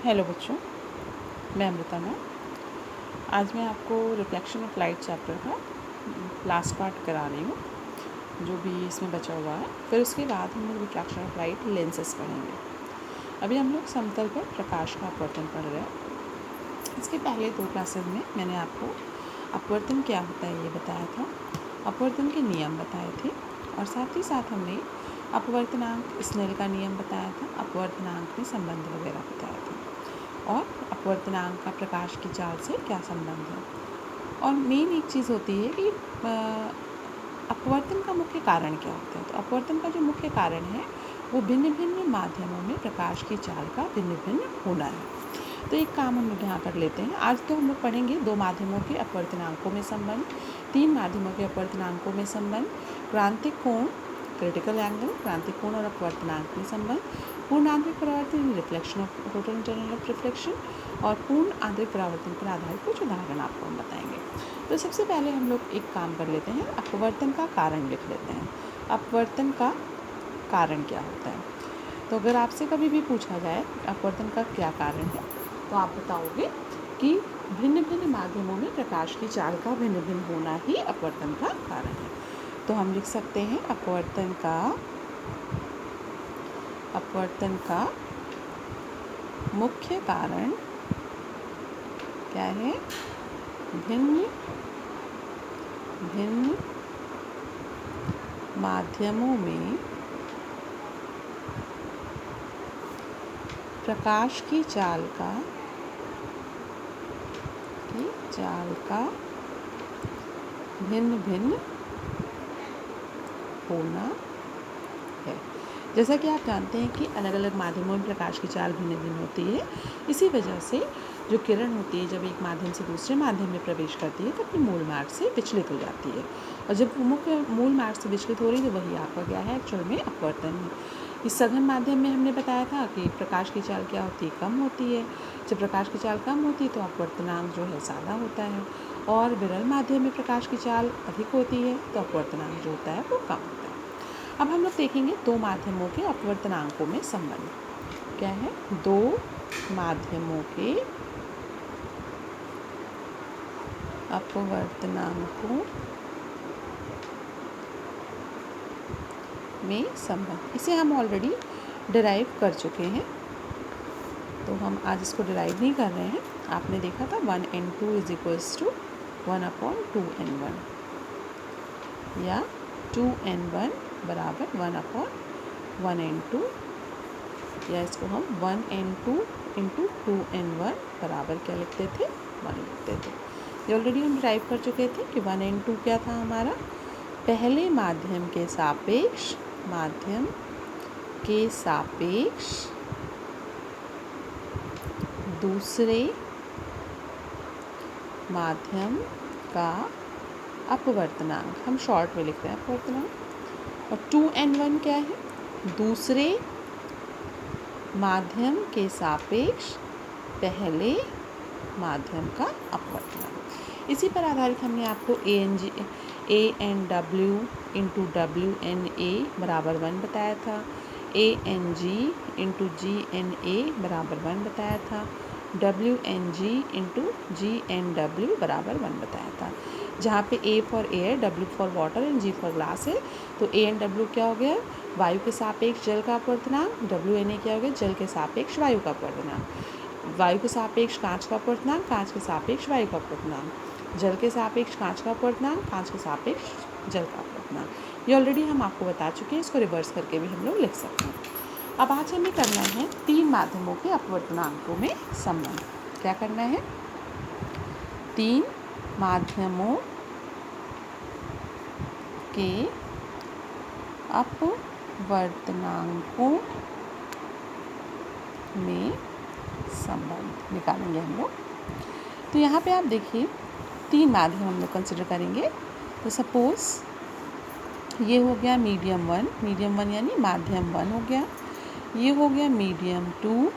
Hello बच्चों, मैं Amrita ma'am. आज मैं आपको रिफ्लेक्शन ऑफ लाइट चैप्टर का लास्ट पार्ट करा रही हूँ, जो भी इसमें बचा हुआ है। फिर उसके बाद हम लोग रिफ्लेक्शन ऑफ लाइट लेंसेज पढ़ेंगे। अभी हम लोग समतल पर प्रकाश का अपवर्तन पढ़ रहे हैं। इसके पहले 2 क्लासेस में मैंने आपको अपवर्तन क्या होता है ये बताया था, अपवर्तन के नियम बताए थे, और साथ ही साथ हमने अपवर्तनांक स्नेल का नियम बताया था, अपवर्तनांक में संबंध वगैरह बताया था, और अपवर्तनांक का प्रकाश की चाल से क्या संबंध है। और मेन एक चीज़ होती है कि अपवर्तन का मुख्य कारण क्या होता है। तो अपवर्तन का जो मुख्य कारण है वो भिन्न भिन्न माध्यमों में प्रकाश की चाल का भिन्न भिन्न होना है। तो एक काम हम लोग यहाँ कर लेते हैं। आज तो हम लोग पढ़ेंगे 2 माध्यमों के अपवर्तनांकों में संबंध, 3 माध्यमों के अपवर्तनांकों में संबंध, क्रांतिक कोण क्रिटिकल एंगल, क्रांतिक कोण और अपवर्तनांक में संबंध, पूर्ण आंतरिक परावर्तन reflection of total internal of reflection, और पूर्ण आंतरिक परावर्तन पर आधारित कुछ उदाहरण आपको हम बताएंगे। तो सबसे पहले हम लोग एक काम कर लेते हैं, अपवर्तन का कारण लिख लेते हैं। अपवर्तन का कारण क्या होता है। तो अगर आपसे कभी भी पूछा जाए अपवर्तन का क्या कारण है, तो आप बताओगे कि भिन्न भिन्न माध्यमों में प्रकाश की चाल का भिन्न भिन्न होना ही अपवर्तन का कारण है। तो हम लिख सकते हैं अपवर्तन का मुख्य कारण क्या है, भिन्न भिन्न माध्यमों में प्रकाश की चाल का भिन्न भिन्न होना है। जैसा कि आप जानते हैं कि अलग अलग माध्यमों में प्रकाश की चाल भिन्न भिन्न होती है। इसी वजह से जो किरण होती है जब एक माध्यम से दूसरे माध्यम में प्रवेश करती है तो अपने मूल मार्ग से विचलित हो जाती है, और जब मुख्य मूल मार्ग से विचलित हो रही है तो वही आपका क्या है, एक्चुअल में अपवर्तन है। इस सघन माध्यम में हमने बताया था कि प्रकाश की चाल क्या होती है, कम होती है। जब प्रकाश की चाल कम होती है तो अपवर्तनांक जो है ज़्यादा होता है, और विरल माध्यम में प्रकाश की चाल अधिक होती है तो अपवर्तनांक जो होता है वो कम होता है। अब हम लोग देखेंगे 2 माध्यमों के अपवर्तनांकों में संबंध क्या है। 2 माध्यमों के अपवर्तनांकों में संबंध, इसे हम ऑलरेडी डिराइव कर चुके हैं, तो हम आज इसको डिराइव नहीं कर रहे हैं। आपने देखा था 1n2 is equals to 1/2n1, या 2n1 बराबर 1/1n2, या इसको हम 1n2 इंटू 2n1 बराबर क्या लिखते थे, 1 लिखते थे। ये ऑलरेडी हम डिराइव कर चुके थे कि 1n2 क्या था हमारा, पहले माध्यम के सापेक्ष दूसरे माध्यम का अपवर्तनांक, हम शॉर्ट में लिख रहे हैं अपवर्तनांक। और 2n1 क्या है, दूसरे माध्यम के सापेक्ष पहले माध्यम का अपवर्तनांक। इसी पर आधारित हमने आपको ANW इंटू WNA बराबर 1 बताया था, ANG इंटू GNA बराबर 1 बताया था, WNG इंटू GNW बराबर 1 बताया था। जहाँ पे A for air, W for water and G for glass है, तो ANW क्या हो गया, वायु के सापेक्ष जल का अपवर्तनांक, WNA क्या हो गया, जल के सापेक्ष वायु का अपवर्तनांक, वायु के सापेक्ष कांच का अपवर्तनांक, कांच के सापेक्ष वायु का अपवर्तनांक, जल के सापेक्ष कांच का अपवर्तनांक, कांच के सापेक्ष जल का अपवर्तनांक। ये ऑलरेडी हम आपको बता चुके हैं, इसको रिवर्स करके भी हम लोग लिख सकते हैं। अब आज हमें करना है 3 माध्यमों के अपवर्तनांकों में संबंध। क्या करना है, 3 माध्यमों के अपवर्तनांकों में संबंध निकालेंगे हम लोग। तो यहाँ पे आप देखिए 3 माध्यम हम लोग कंसिडर करेंगे। तो सपोज़ ये हो गया मीडियम 1 यानी माध्यम 1 हो गया, ये हो गया मीडियम 2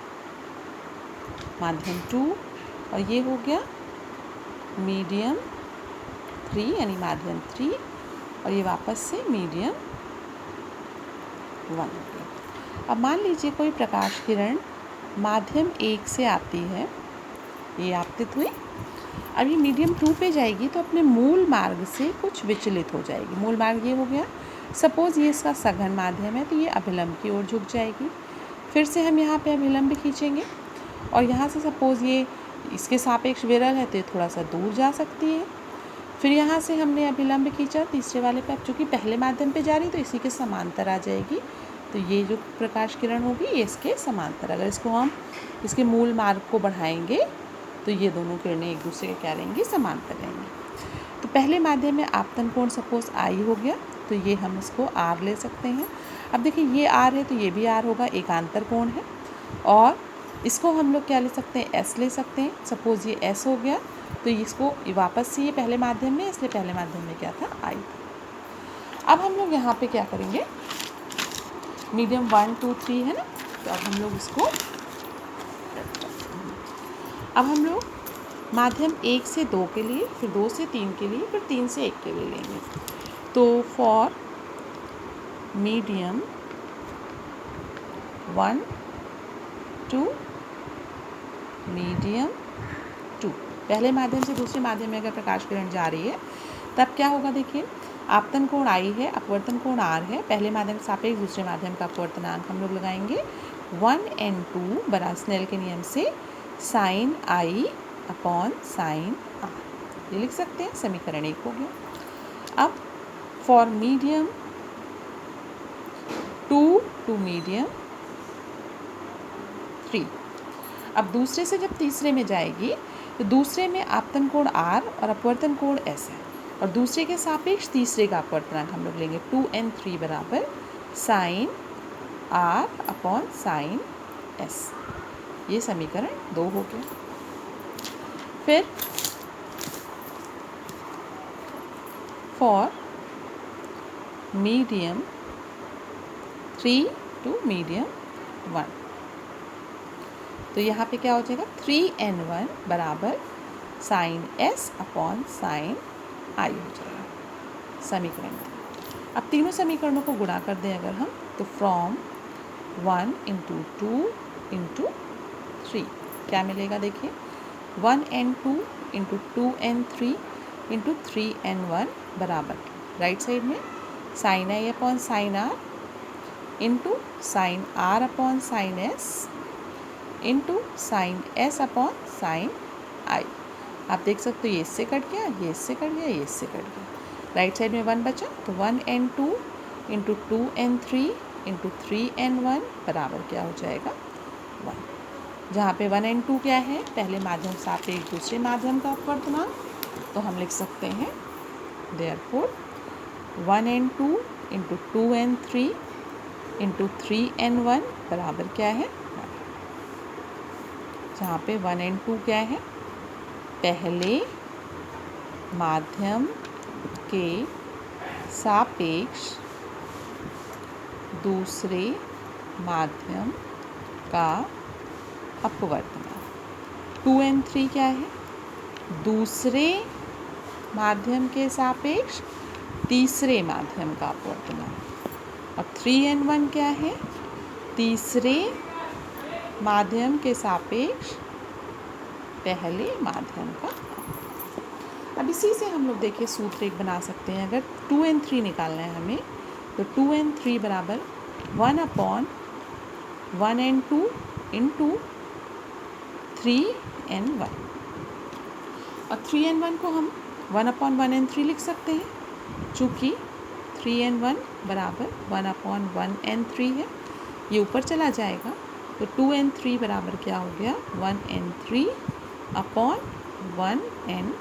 माध्यम 2, और ये हो गया मीडियम 3 यानी माध्यम 3, और ये वापस से मीडियम 1 हो गया। अब मान लीजिए कोई प्रकाश किरण माध्यम 1 से आती है, ये आपतित हुई। अब ये मीडियम 2 पे जाएगी तो अपने मूल मार्ग से कुछ विचलित हो जाएगी। मूल मार्ग ये हो गया, सपोज़ ये इसका सघन माध्यम है तो ये अभिलंब की ओर झुक जाएगी। फिर से हम यहाँ पे अभिलंब खींचेंगे और यहाँ से सपोज़ ये इसके सापेक्ष विरल है तो ये थोड़ा सा दूर जा सकती है। फिर यहाँ से हमने अभिलंब खींचा तीसरे वाले पे, अब चूँकि पहले माध्यम पे जा रही तो इसी के समांतर आ जाएगी, तो ये जो प्रकाश किरण होगी ये इसके समांतर। अगर इसको हम इसके मूल मार्ग को बढ़ाएंगे तो ये दोनों किरणें एक दूसरे के क्या रहेंगी, समांतर रहेंगी। तो पहले माध्यम में आपतन कोण सपोज आई हो गया तो ये हम इसको आर ले सकते हैं। अब देखिए ये आर है तो ये भी आर होगा, एकांतर कोण है। और इसको हम लोग क्या ले सकते हैं, एस ले सकते हैं। सपोज़ ये एस हो गया तो इसको वापस से ये पहले माध्यम में, इसलिए पहले माध्यम में क्या था, आई था। अब हम लोग यहाँ पे क्या करेंगे, मीडियम 1 2 3 है ना, तो अब हम लोग इसको माध्यम 1 से 2 के लिए, फिर 2 से 3 के लिए, फिर 3 से 1 के लिए लेंगे। तो फॉर मीडियम 1 2 मीडियम 2, पहले माध्यम से दूसरे माध्यम में अगर प्रकाश किरण जा रही है तब क्या होगा, देखिए आपतन कोण आई है, अपवर्तन कोण आर है, पहले माध्यम के सापेक्ष दूसरे माध्यम का अपवर्तनांक हम लोग लगाएंगे 1n2 बराबर स्नेल के नियम से साइन आई अपॉन साइन आर, ये लिख सकते हैं। समीकरण 1 हो गया। अब फॉर मीडियम 2 टू मीडियम 3, अब दूसरे से जब तीसरे में जाएगी तो दूसरे में आपतन कोण आर और अपवर्तन कोण एस है, और दूसरे के सापेक्ष तीसरे का अपवर्तनांक हम लोग लेंगे 2n3 बराबर sine are upon sine s, ये समीकरण 2 हो गया। फिर फॉर मीडियम 3 टू मीडियम 1, तो यहाँ पे क्या हो जाएगा, 3n1 बराबर साइन एस अपॉन साइन आई हो जाएगा, समीकरण। अब तीनों समीकरणों को गुणा कर दें अगर हम, तो फ्रॉम 1 इंटू 2 इंटू 3 क्या मिलेगा, देखिए 1n2 into 2n3 into 3n1 बराबर राइट साइड में sine I upon sine R into sine are upon sine S into sine S upon sine I. आप देख सकते हो ये इससे कट गया, ये इससे कट गया, ये इससे कट गया, राइट साइड में 1 बचा, तो 1n2 into 2n3 into 3n1 बराबर क्या हो जाएगा, 1। जहाँ पे 1n2 क्या है, पहले माध्यम सापेक्ष दूसरे माध्यम का अपवर्तनांक, तो हम लिख सकते हैं therefore 1n2 into 2n3 into 3n1 बराबर क्या है, 1। जहाँ पे 1n2 क्या है, पहले माध्यम के सापेक्ष दूसरे माध्यम का अपवर्तनांक। 2n3 क्या है, दूसरे माध्यम के सापेक्ष तीसरे माध्यम का अपवर्तनांक। और 3n1 क्या है, तीसरे माध्यम के सापेक्ष पहले माध्यम का। अब इसी से हम लोग देखिए सूत्र एक बना सकते हैं। अगर 2n3 निकालना है हमें, तो 2n3 बराबर 1 अपॉन 1n2 इंटू 3n1, और 3n1 को हम 1 अपॉन 1n3 लिख सकते हैं, चूँकि 3n1 बराबर 1 अपॉन 1n3 है, ये ऊपर चला जाएगा, तो 2n3 बराबर क्या हो गया, 1n3 अपॉन 1n।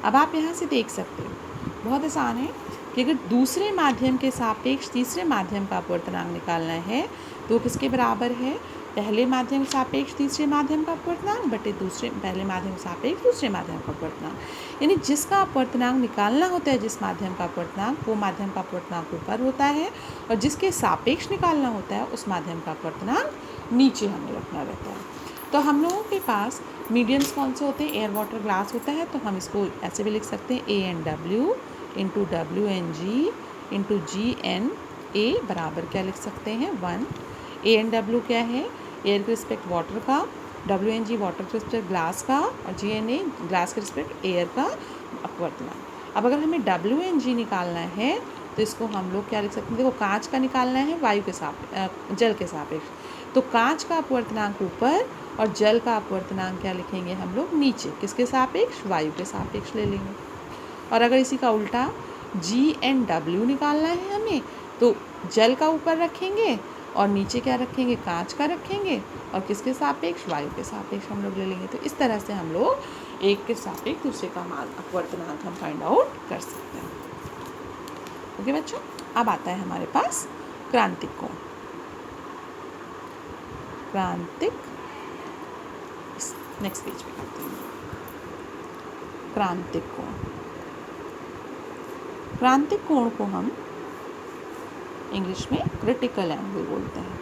अब आप यहाँ से देख सकते हो, बहुत आसान है कि अगर दूसरे माध्यम के सापेक्ष तीसरे माध्यम का अपवर्तनांक निकालना है तो किसके बराबर है, पहले माध्यम सापेक्ष तीसरे माध्यम का अपवर्तनांक बटे दूसरे पहले माध्यम सापेक्ष दूसरे माध्यम का अपवर्तनांक। यानी जिसका अपवर्तनांक निकालना होता है, जिस माध्यम का अपवर्तनांक, वो माध्यम का अपवर्तनांक ऊपर होता है, और जिसके सापेक्ष निकालना होता है उस माध्यम का अपवर्तनांक नीचे हमें रखना रहता है। तो हम लोगों के पास मीडियम्स कौन से होते हैं, एयर वाटर ग्लास होता है, तो हम इसको ऐसे भी लिख सकते हैं ANW into WNG into GNA बराबर क्या लिख सकते हैं, 1। ANW क्या है, एयर के रिस्पेक्ट वाटर का, WNG वाटर के रिस्पेक्ट ग्लास का, और GNA ग्लास के रिस्पेक्ट एयर का अपवर्तनांक। अब अगर हमें WNG निकालना है तो इसको हम लोग क्या लिख सकते हैं, देखो कांच का निकालना है वायु के सापेक्ष, जल के सापेक्ष, तो कांच का अपवर्तनांक ऊपर और जल का अपवर्तनांक क्या लिखेंगे हम लोग नीचे, किसके सापेक्ष, वायु के सापेक्ष ले लेंगे। और अगर इसी का उल्टा GNW निकालना है हमें, तो जल का ऊपर रखेंगे और नीचे क्या रखेंगे, कांच का रखेंगे, और किसके सापेक्ष, वायु के सापेक्ष हम लोग ले लेंगे। तो इस तरह से हम लोग एक के सापेक्ष दूसरे का मान अपवर्तनांक हम फाइंड आउट कर सकते हैं। ओके बच्चों, अब आता है हमारे पास क्रांतिक कोण। क्रांतिक, नेक्स्ट पेज पे करते हैं। क्रांतिक कोण, क्रांतिक कोण को हम इंग्लिश में क्रिटिकल एंगल बोलते हैं।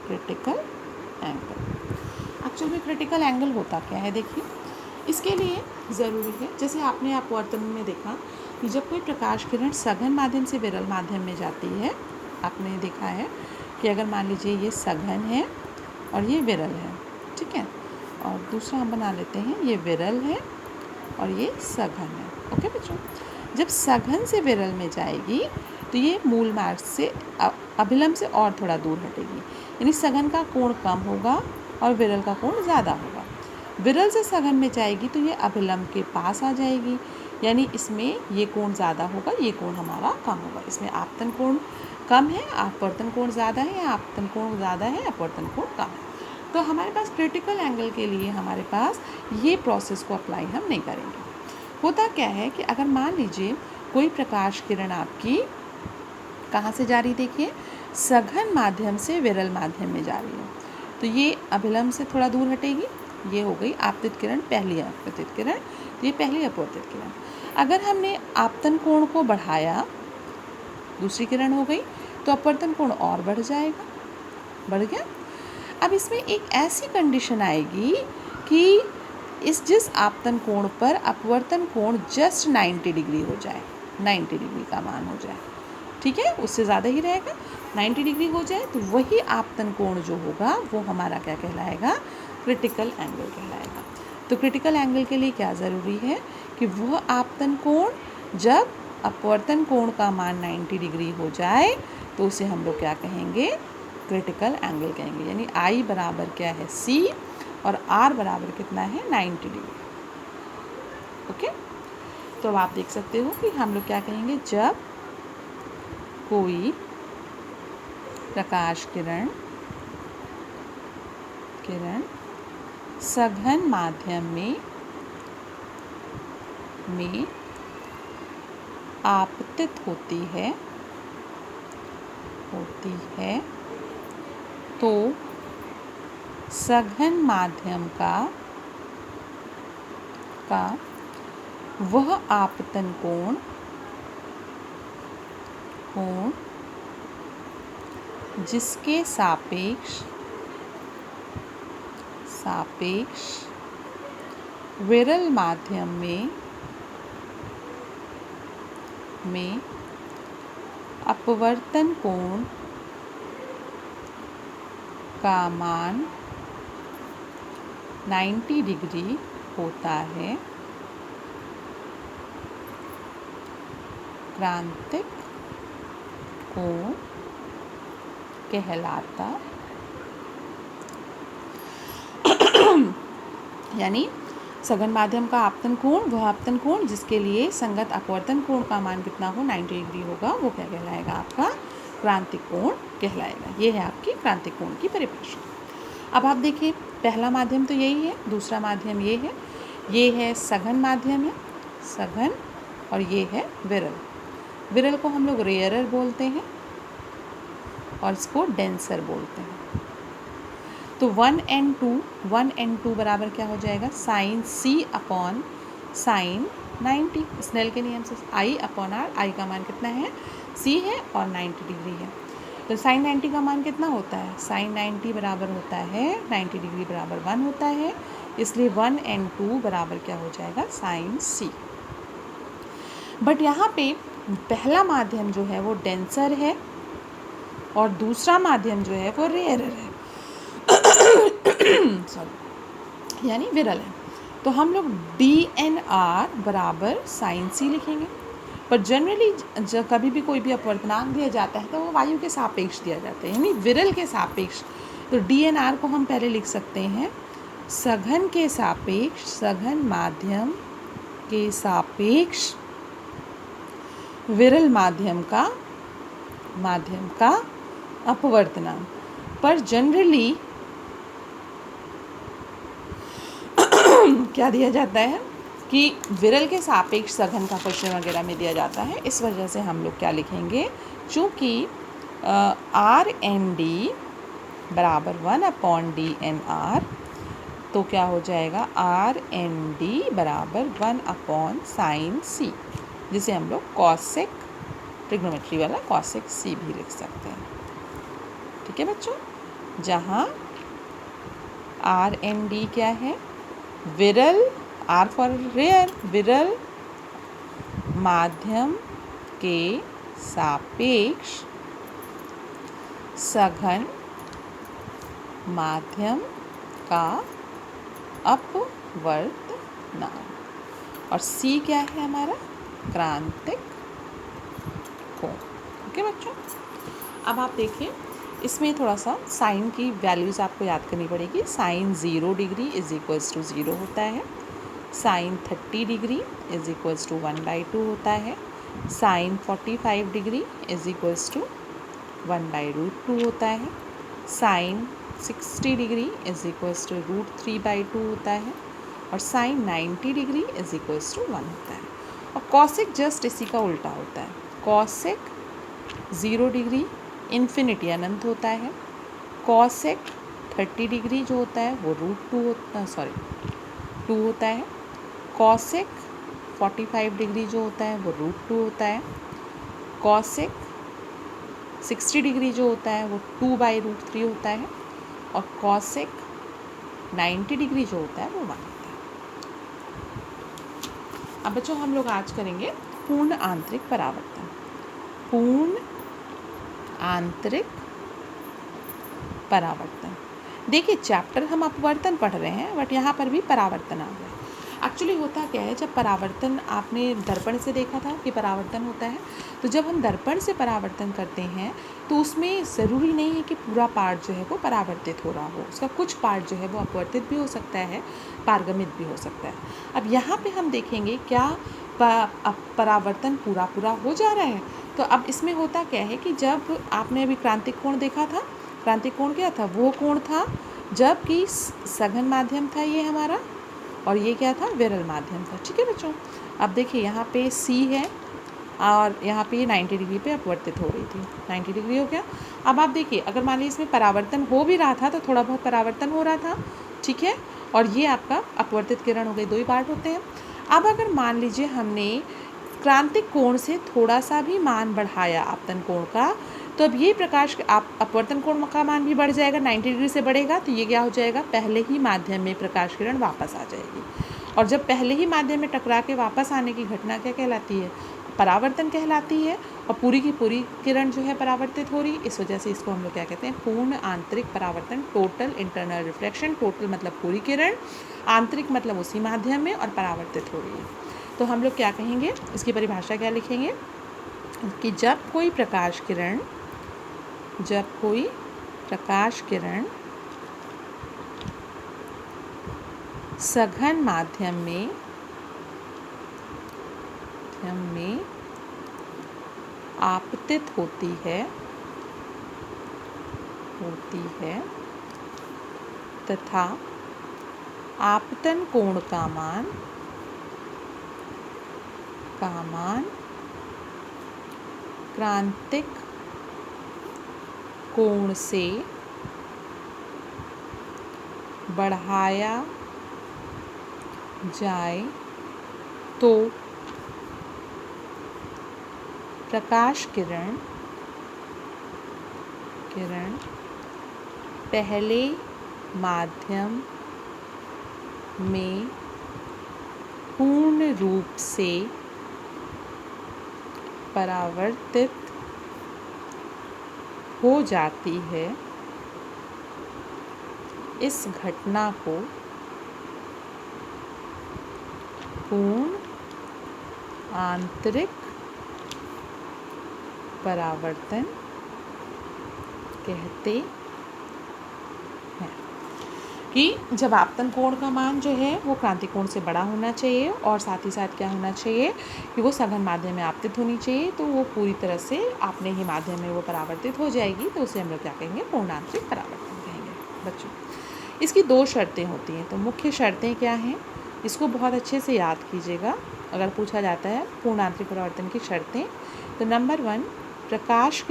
क्रिटिकल एंगल, एक्चुअल में क्रिटिकल एंगल होता क्या है, देखिए इसके लिए ज़रूरी है, जैसे आपने अपवर्तन में देखा कि जब कोई प्रकाश किरण सघन माध्यम से विरल माध्यम में जाती है, आपने देखा है कि अगर मान लीजिए ये सघन है और ये विरल है, ठीक है, और दूसरा हम बना लेते हैं, ये विरल है और ये सघन है। ओके बच्चों, जब सघन से विरल में जाएगी तो ये मूल मार्ग से अभिलंब से और थोड़ा दूर हटेगी, यानी सघन का कोण कम होगा और विरल का कोण ज़्यादा होगा। विरल से सघन में जाएगी तो ये अभिलंब के पास आ जाएगी, यानी इसमें ये कोण ज़्यादा होगा, ये कोण हमारा कम होगा। इसमें आपतन कोण कम है, अपवर्तन कोण ज़्यादा है, या आपतन कोण ज़्यादा है, अपवर्तन कोण कम है। तो हमारे पास क्रिटिकल एंगल के लिए हमारे पास ये प्रोसेस को अप्लाई हम नहीं करेंगे। होता क्या है कि अगर मान लीजिए कोई प्रकाश किरण आपकी कहाँ से जा रही, देखिए सघन माध्यम से विरल माध्यम में जा रही है, तो ये अभिलंब से थोड़ा दूर हटेगी, ये हो गई आपतित किरण, पहली आपतित किरण, तो ये पहली अपवर्तित किरण। अगर हमने आपतन कोण को बढ़ाया, दूसरी किरण हो गई, तो अपवर्तन कोण और बढ़ जाएगा, बढ़ गया। अब इसमें एक ऐसी कंडीशन आएगी कि जिस आपतन कोण पर अपवर्तन कोण जस्ट 90 डिग्री हो जाए, 90 डिग्री का मान हो जाए, ठीक है, उससे ज़्यादा ही रहेगा, 90 डिग्री हो जाए, तो वही आपतन कोण जो होगा वो हमारा क्या कहलाएगा, क्रिटिकल एंगल कहलाएगा। तो क्रिटिकल एंगल के लिए क्या ज़रूरी है कि वह आपतन कोण जब अपवर्तन कोण का मान 90 डिग्री हो जाए तो उसे हम लोग क्या कहेंगे, क्रिटिकल एंगल कहेंगे। यानी I बराबर क्या है, C, और R बराबर कितना है, 90 डिग्री। ओके, तो अब आप देख सकते हो कि हम लोग क्या कहेंगे, जब कोई प्रकाश किरण सघन माध्यम में आपतित होती है तो सघन माध्यम का वह आपतन कोण जिसके सापेक्ष विरल माध्यम में अपवर्तन कोण का मान 90 डिग्री होता है, क्रांतिक कोण कहलाता। यानी सघन माध्यम का आपतन कोण, वह आपतन कोण जिसके लिए संगत अपवर्तन कोण का मान कितना हो, 90 डिग्री होगा, वो क्या कहलाएगा, आपका क्रांतिक कोण कहलाएगा। ये है आपकी क्रांतिक कोण की परिभाषा। अब आप देखिए, पहला माध्यम तो यही है, दूसरा माध्यम ये है सघन माध्यम है, सघन, और ये है विरल। विरल को हम लोग रेयरर बोलते हैं और इसको डेंसर बोलते हैं। तो 1 and 2 बराबर क्या हो जाएगा, sine C upon sine 90, Snell के नियम से I अपॉन R, I का मान कितना है, C है और 90 डिग्री है, तो साइन 90 का मान कितना होता है, साइन 90 बराबर होता है 90 डिग्री बराबर 1 होता है, इसलिए 1 and 2 बराबर क्या हो जाएगा, साइन C। बट यहाँ पे पहला माध्यम जो है वो डेंसर है और दूसरा माध्यम जो है वो रेयरर है। यानी विरल है। तो हम लोग DNR बराबर साइन C लिखेंगे। पर जनरली जब कभी भी कोई भी अपवर्तनांक दिया जाता है तो वो वायु के सापेक्ष दिया जाता है, यानी विरल के सापेक्ष। तो DNR को हम पहले लिख सकते हैं सघन के सापेक्ष, सघन माध्यम के सापेक्ष विरल माध्यम का अपवर्तनांक। पर जनरली क्या दिया जाता है कि विरल के सापेक्ष सघन का क्वेश्चन वगैरह में दिया जाता है, इस वजह से हम लोग क्या लिखेंगे, चूँकि RND बराबर 1/DNR, तो क्या हो जाएगा RND बराबर 1/sin C, जिसे हम लोग कॉसेक ट्रिग्नोमेट्री वाला कॉसेक C भी लिख सकते हैं। ठीक है बच्चों, जहाँ RND क्या है, विरल, R फॉर रेयर, विरल माध्यम के सापेक्ष सघन माध्यम का अपवर्तनांक, और C क्या है हमारा, क्रांतिक कोण। ओके बच्चों, अब आप देखिए इसमें थोड़ा सा साइन की वैल्यूज़ आपको याद करनी पड़ेगी। Sine 0 degree is equals to 0 होता है, sine 30 degree is equals to 1/2 होता है, sine 45 degree is equals to 1/√2 होता है, sine 60 degree is equals to √3/2 होता है, और sine 90 degree is equals to 1 होता है। और कॉसेक जस्ट इसी का उल्टा होता है। कॉसेक 0 डिग्री इन्फिनिटी अनंत होता है, कॉसेक 30 डिग्री जो होता है वो √2 होता है, कॉसेक 45 डिग्री जो होता है वो √2 होता है, कॉसेक 60 डिग्री जो होता है वो 2/√3 होता है, और कॉसेक 90 डिग्री जो होता है वो 1 होता है। अब बच्चों हम लोग आज करेंगे पूर्ण आंतरिक परावर्तन। पूर्ण आंतरिक परावर्तन, देखिए चैप्टर हम अपवर्तन पढ़ रहे हैं बट यहाँ पर भी परावर्तन आ गया। एक्चुअली होता क्या है, जब परावर्तन आपने दर्पण से देखा था कि परावर्तन होता है, तो जब हम दर्पण से परावर्तन करते हैं तो उसमें ज़रूरी नहीं है कि पूरा पार्ट जो है वो परावर्तित हो रहा हो, उसका कुछ पार्ट जो है वो अपवर्तित भी हो सकता है, पारगमित भी हो सकता है। अब यहाँ पे हम देखेंगे क्या परावर्तन पूरा हो जा रहा है। तो अब इसमें होता क्या है कि जब आपने अभी क्रांतिक कोण देखा था, क्रांतिक कोण क्या था, वो कोण था जबकि सघन माध्यम था ये हमारा, और ये क्या था, विरल माध्यम था। ठीक है बच्चों, अब देखिए यहाँ पे C है और यहाँ पे 90 डिग्री पे अपवर्तित हो रही थी, 90 डिग्री हो गया। अब आप देखिए अगर मान लीजिए इसमें परावर्तन हो भी रहा था तो थोड़ा बहुत परावर्तन हो रहा था, ठीक है, और ये आपका अपवर्तित किरण हो गई, 2 ही पार्ट होते हैं। अब अगर मान लीजिए हमने क्रांतिक कोण से थोड़ा सा भी मान बढ़ाया आपतन कोण का, तो अब ये प्रकाश अपवर्तन कोण का मान भी बढ़ जाएगा, 90 डिग्री से बढ़ेगा, तो ये क्या हो जाएगा, पहले ही माध्यम में प्रकाश किरण वापस आ जाएगी। और जब पहले ही माध्यम में टकरा के वापस आने की घटना क्या कहलाती है, परावर्तन कहलाती है, और पूरी की पूरी किरण जो है परावर्तित हो रही, इस वजह से इसको हम लोग क्या कहते हैं, पूर्ण आंतरिक परावर्तन, टोटल इंटरनल रिफ्लेक्शन। टोटल मतलब पूरी किरण, आंतरिक मतलब उसी माध्यम में, और परावर्तित हो रही है। तो हम लोग क्या कहेंगे, इसकी परिभाषा क्या लिखेंगे कि जब कोई प्रकाश किरण सघन माध्यम में आपतित होती है तथा आपतन कोण का मान क्रांतिक कोण से बढ़ाया जाए तो प्रकाश किरण पहले माध्यम में पूर्ण रूप से परावर्तित हो जाती है। इस घटना को पूर्ण आंतरिक परावर्तन कहते हैं। कि जब आपतन कोण का मान जो है वो क्रांति कोण से बड़ा होना चाहिए और साथ ही साथ क्या होना चाहिए कि वो सघन माध्यम में आपतित होनी चाहिए, तो वो पूरी तरह से अपने ही माध्यम में वो परावर्तित हो जाएगी, तो उसे हम लोग क्या कहेंगे, पूर्ण आंतरिक परावर्तन कहेंगे। बच्चों इसकी 2 शर्तें होती हैं, तो मुख्य शर्तें क्या हैं, इसको बहुत अच्छे से याद कीजिएगा अगर पूछा जाता है पूर्ण आंतरिक परावर्तन की शर्तें। तो नंबर 1, प्रकाश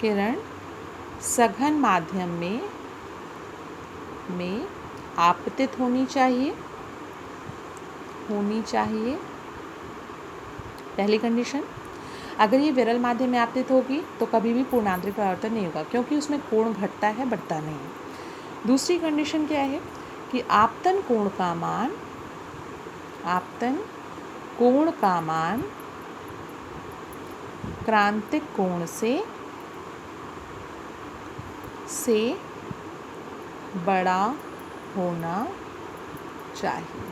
किरण सघन माध्यम में आपतित होनी चाहिए। पहली कंडीशन। अगर ये विरल माध्यम में आपतित होगी तो कभी भी पूर्ण आंतरिक परावर्तन नहीं होगा, क्योंकि उसमें कोण घटता है, बढ़ता नहीं है। दूसरी कंडीशन क्या है कि आपतन कोण का मान क्रांतिक कोण से बड़ा होना चाहिए।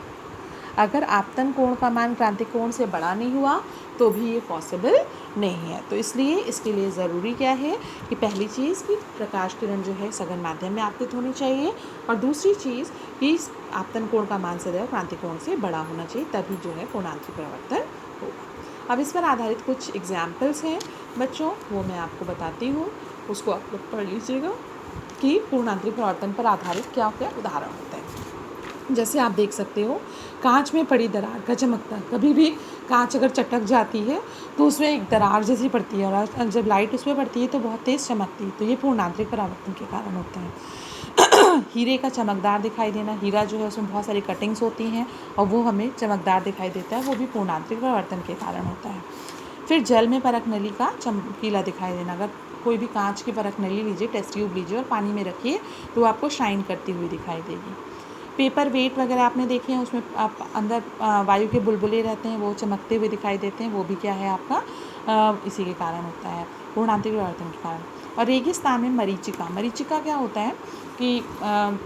अगर आपतन कोण का मान क्रांतिक कोण से बड़ा नहीं हुआ तो भी ये पॉसिबल नहीं है। तो इसलिए इसके लिए ज़रूरी क्या है कि पहली चीज़ कि प्रकाश किरण जो है सघन माध्यम में आपतित होनी चाहिए, और दूसरी चीज़ कि आपतन कोण का मान सदैव क्रांतिक कोण से बड़ा होना चाहिए, तभी जो है पूर्ण आंतरिक परावर्तन होगा। अब इस पर आधारित कुछ एग्जाम्पल्स हैं बच्चों, वो मैं आपको बताती हूँ, उसको आप लोग पढ़ लीजिएगा कि पूर्ण आंतरिक परावर्तन पर आधारित क्या क्या उदाहरण होते हैं। जैसे आप देख सकते हो, कांच में पड़ी दरार का चमकना। कभी भी कांच अगर चटक जाती है तो उसमें एक दरार जैसी पड़ती है, और जब लाइट उसमें पड़ती है तो बहुत तेज़ चमकती है, तो ये पूर्ण आंतरिक परावर्तन के कारण होता है। हीरे का चमकदार दिखाई देना, हीरा जो है उसमें बहुत सारी कटिंग्स होती हैं और वो हमें चमकदार दिखाई देता है, वो भी पूर्ण आंतरिक परावर्तन के कारण होता है। फिर जल में परख नली का चमकीला दिखाई देना। अगर कोई भी कांच की परख नली लीजिए, टेस्ट ट्यूब लीजिए और पानी में रखिए तो आपको शाइन करती हुई दिखाई देगी। पेपर वेट वगैरह आपने देखे हैं, उसमें आप अंदर वायु के बुलबुले रहते हैं, वो चमकते हुए दिखाई देते हैं, वो भी क्या है आपका इसी के कारण होता है, पूर्ण आंतरिक परावर्तन के कारण। और रेगिस्तान में मरीचिका क्या होता है कि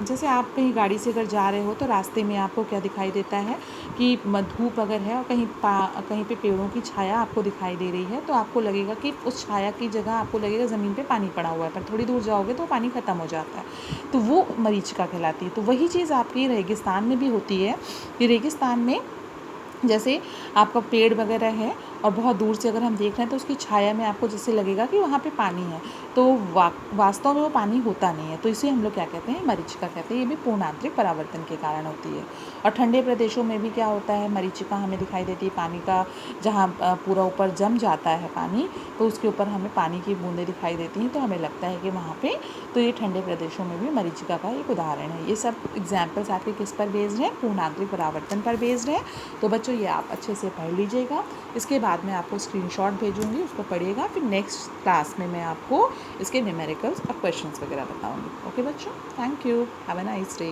जैसे आप कहीं गाड़ी से अगर जा रहे हो तो रास्ते में आपको क्या दिखाई देता है कि धूप अगर है और कहीं पे पेड़ों की छाया आपको दिखाई दे रही है, तो आपको लगेगा कि उस छाया की जगह आपको लगेगा ज़मीन पे पानी पड़ा हुआ है, पर थोड़ी दूर जाओगे तो पानी ख़त्म हो जाता है, तो वो मरीचिका कहलाती है। तो वही चीज़ आपकी रेगिस्तान में भी होती है कि रेगिस्तान में जैसे आपका पेड़ वगैरह है और बहुत दूर से अगर हम देख रहे हैं तो उसकी छाया में आपको जैसे लगेगा कि वहाँ पे पानी है, तो वास्तव में वो पानी होता नहीं है, तो इसे हम लोग क्या कहते हैं, मरीचिका कहते हैं। ये भी पूर्ण आंतरिक परावर्तन के कारण होती है। और ठंडे प्रदेशों में भी क्या होता है, मरीचिका हमें दिखाई देती है, पानी का जहाँ पूरा ऊपर जम जाता है पानी, तो उसके ऊपर हमें पानी की बूंदें दिखाई देती हैं, तो हमें लगता है कि वहाँ पे, तो ये ठंडे प्रदेशों में भी मरीचिका का एक उदाहरण है। ये सब एग्जाम्पल्स आपके किस पर बेस्ड हैं, पूर्ण आंतरिक परावर्तन पर बेस्ड है। तो बच्चों ये आप अच्छे से पढ़ लीजिएगा। इसके बाद मैं आपको स्क्रीनशॉट भेजूँगी, उसको पढ़िएगा, फिर नेक्स्ट क्लास में मैं आपको इसके न्यूमेरिकल्स और क्वेश्चंस वगैरह बताऊँगी। ओके बच्चों, thank you, have a nice day.